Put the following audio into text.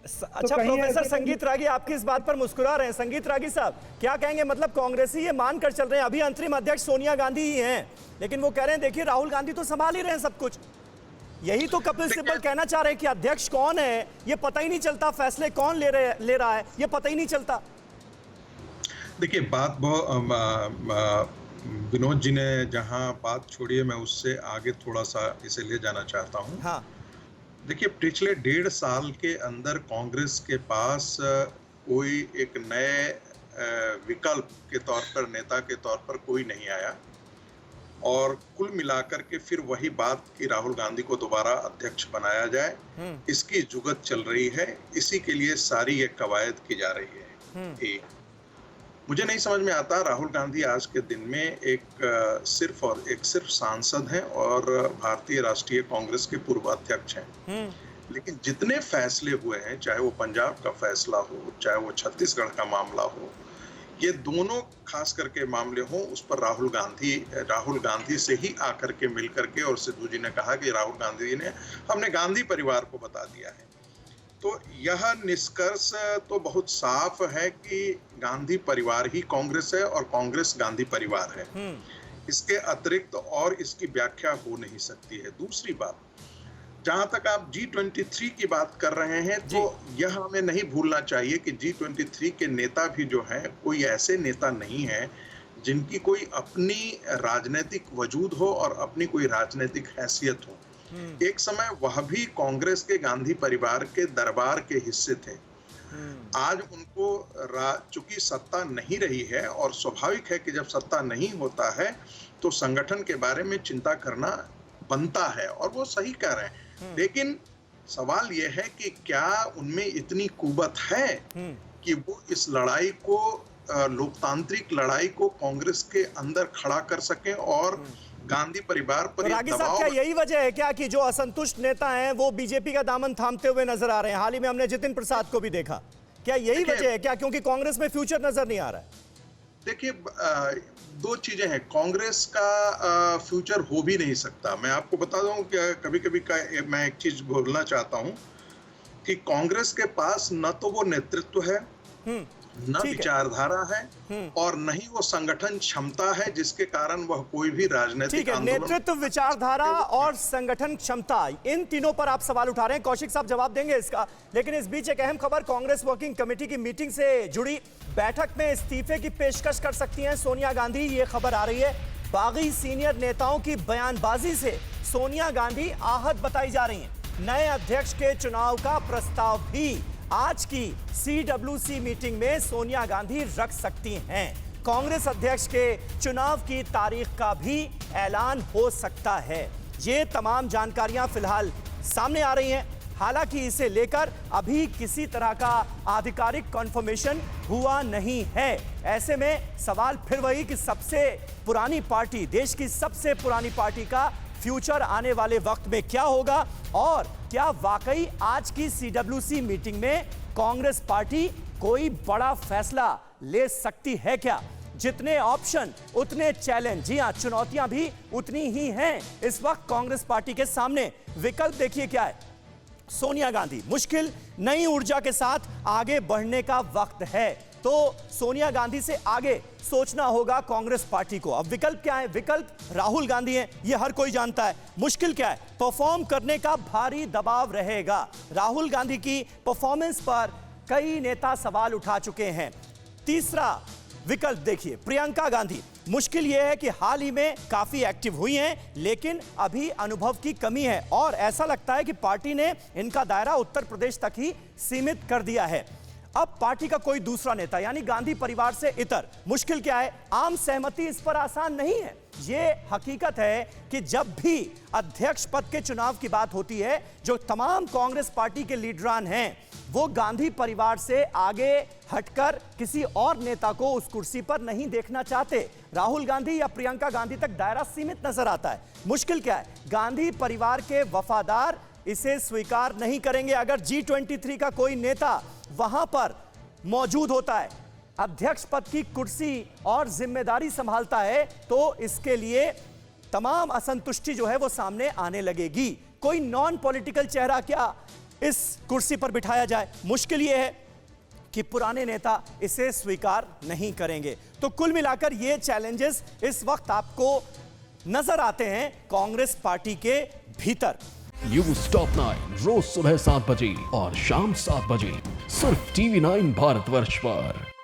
तो अच्छा प्रोफेसर संगीत रागी आपकी इस बात पर मुस्कुरा रहे हैं। संगीत रागी साहब क्या कहेंगे? मतलब कांग्रेसी ये मानकर चल रहे हैं अभी अंतरिम अध्यक्ष सोनिया गांधी ही हैं, लेकिन वो कह रहे हैं देखिए राहुल गांधी तो संभाल ही रहे हैं सब कुछ। यही तो कपिल सिब्बल कहना चाह रहे हैं कि अध्यक्ष कौन है ये पता ही नहीं चलता, फैसले कौन ले रहा है ये पता ही नहीं चलता। देखिए बात बहुत विनोद जी ने जहां बात छोड़ी है, मैं उससे आगे थोड़ा सा इसे ले जाना चाहता हूं। हाँ देखिए पिछले 1.5 साल के अंदर कांग्रेस के पास कोई एक नए विकल्प के तौर पर, नेता के तौर पर कोई नहीं आया और कुल मिलाकर के फिर वही बात कि राहुल गांधी को दोबारा अध्यक्ष बनाया जाए, इसकी जुगत चल रही है। इसी के लिए सारी ये कवायद की जा रही है। एक मुझे नहीं समझ में आता, राहुल गांधी आज के दिन में सिर्फ सांसद हैं और भारतीय राष्ट्रीय कांग्रेस के पूर्व अध्यक्ष हैं। लेकिन जितने फैसले हुए हैं, चाहे वो पंजाब का फैसला हो, चाहे वो छत्तीसगढ़ का मामला हो, ये दोनों खास करके मामले हो, उस पर राहुल गांधी से ही आकर के मिल करके, और सिद्धू जी ने कहा कि राहुल गांधी जी ने हमने गांधी परिवार को बता दिया है। तो यह निष्कर्ष तो बहुत साफ है कि गांधी परिवार ही कांग्रेस है और कांग्रेस गांधी परिवार है। इसके अतिरिक्त और इसकी व्याख्या हो नहीं सकती है। दूसरी बात, जहां तक आप G23 की बात कर रहे हैं, तो यह हमें नहीं भूलना चाहिए कि G23 के नेता भी जो हैं, कोई ऐसे नेता नहीं है जिनकी कोई अपनी राजनीतिक वजूद हो और अपनी कोई राजनीतिक हैसियत हो। एक समय वह भी कांग्रेस के गांधी परिवार के दरबार के हिस्से थे। आज उनको चूंकि सत्ता नहीं रही है, और स्वाभाविक है कि जब सत्ता नहीं होता है तो संगठन के बारे में चिंता करना बनता है, और वो सही कह रहे हैं। लेकिन सवाल यह है कि क्या उनमें इतनी कुवत है कि वो इस लड़ाई को, लोकतांत्रिक लड़ाई को कांग्रेस के अंदर खड़ा कर सकें और गांधी परिवार पर रागी साहब, क्या यही वजह है क्या कि जो असंतुष्ट नेता हैं वो बीजेपी का दामन थामते हुए नजर आ रहे हैं? हाल ही में हमने जितिन प्रसाद को भी देखा। क्या यही वजह है क्या, क्योंकि कांग्रेस में फ्यूचर नजर नहीं आ रहा है? देखिए दो चीजें हैं। कांग्रेस का फ्यूचर हो भी नहीं सकता। मैं आपको बता दूं कि कभी-कभी मैं एक चीज बोलना चाहता हूं कि कांग्रेस के पास न तो वो नेतृत्व है, न विचारधारा है, और न ही वो संगठन क्षमता है जिसके कारण वह कोई भी राजनीतिक आंदोलन। नेतृत्व, विचारधारा और संगठन क्षमता, इन तीनों पर आप सवाल उठा रहे हैं। कौशिक साहब जवाब देंगे इसका, लेकिन इस बीच एक अहम खबर, कांग्रेस वर्किंग कमेटी की मीटिंग से जुड़ी। बैठक में इस्तीफे की पेशकश कर सकती हैं सोनिया गांधी, ये खबर आ रही है। बागी सीनियर नेताओं की बयानबाजी से सोनिया गांधी आहत बताई जा रही हैं। नए अध्यक्ष के चुनाव का प्रस्ताव भी आज की CWC मीटिंग में सोनिया गांधी रख सकती हैं। कांग्रेस अध्यक्ष के चुनाव की तारीख का भी ऐलान हो सकता है। ये तमाम जानकारियां फिलहाल सामने आ रही हैं। हालांकि इसे लेकर अभी किसी तरह का आधिकारिक कन्फर्मेशन हुआ नहीं है। ऐसे में सवाल फिर वही कि सबसे पुरानी पार्टी, देश की सबसे पुरानी पार्टी का फ्यूचर आने वाले वक्त में क्या होगा, और क्या वाकई आज की CWC मीटिंग में कांग्रेस पार्टी कोई बड़ा फैसला ले सकती है क्या? जितने ऑप्शन उतने चैलेंज, जी हां, चुनौतियां भी उतनी ही हैं इस वक्त कांग्रेस पार्टी के सामने। विकल्प देखिए क्या है। सोनिया गांधी, मुश्किल नई ऊर्जा के साथ आगे बढ़ने का वक्त है, तो सोनिया गांधी से आगे सोचना होगा कांग्रेस पार्टी को। अब विकल्प क्या है? विकल्प राहुल गांधी हैं, ये हर कोई जानता है। मुश्किल क्या है? परफॉर्म करने का भारी दबाव रहेगा। राहुल गांधी की परफॉर्मेंस पर कई नेता सवाल उठा चुके हैं। तीसरा विकल्प देखिए, प्रियंका गांधी। मुश्किल यह है कि हाल ही में काफी एक्टिव हुई हैं, लेकिन अभी अनुभव की कमी है और ऐसा लगता है कि पार्टी ने इनका दायरा उत्तर प्रदेश तक ही सीमित कर दिया है। अब पार्टी का कोई दूसरा नेता यानी गांधी परिवार से इतर। मुश्किल क्या है? आम सहमति इस पर आसान नहीं है। ये हकीकत है कि जब भी अध्यक्ष पद के चुनाव की बात होती है, जो तमाम कांग्रेस पार्टी के लीडरान हैं वो गांधी परिवार से आगे हटकर किसी और नेता को उस कुर्सी पर नहीं देखना चाहते। राहुल गांधी या प्रियंका गांधी तक दायरा सीमित नजर आता है। मुश्किल क्या है? गांधी परिवार के वफादार इसे स्वीकार नहीं करेंगे। अगर G23 का कोई नेता वहां पर मौजूद होता है, अध्यक्ष पद की कुर्सी और जिम्मेदारी संभालता है, तो इसके लिए तमाम असंतुष्टि जो है वो सामने आने लगेगी। कोई नॉन पॉलिटिकल चेहरा क्या इस कुर्सी पर बिठाया जाए। मुश्किल यह है कि पुराने नेता इसे स्वीकार नहीं करेंगे। तो कुल मिलाकर ये चैलेंजेस इस वक्त आपको नजर आते हैं कांग्रेस पार्टी के भीतर। न्यूज़ टॉप 9 रोज सुबह 7 बजे और शाम 7 बजे सिर्फ TV9 भारतवर्ष पर।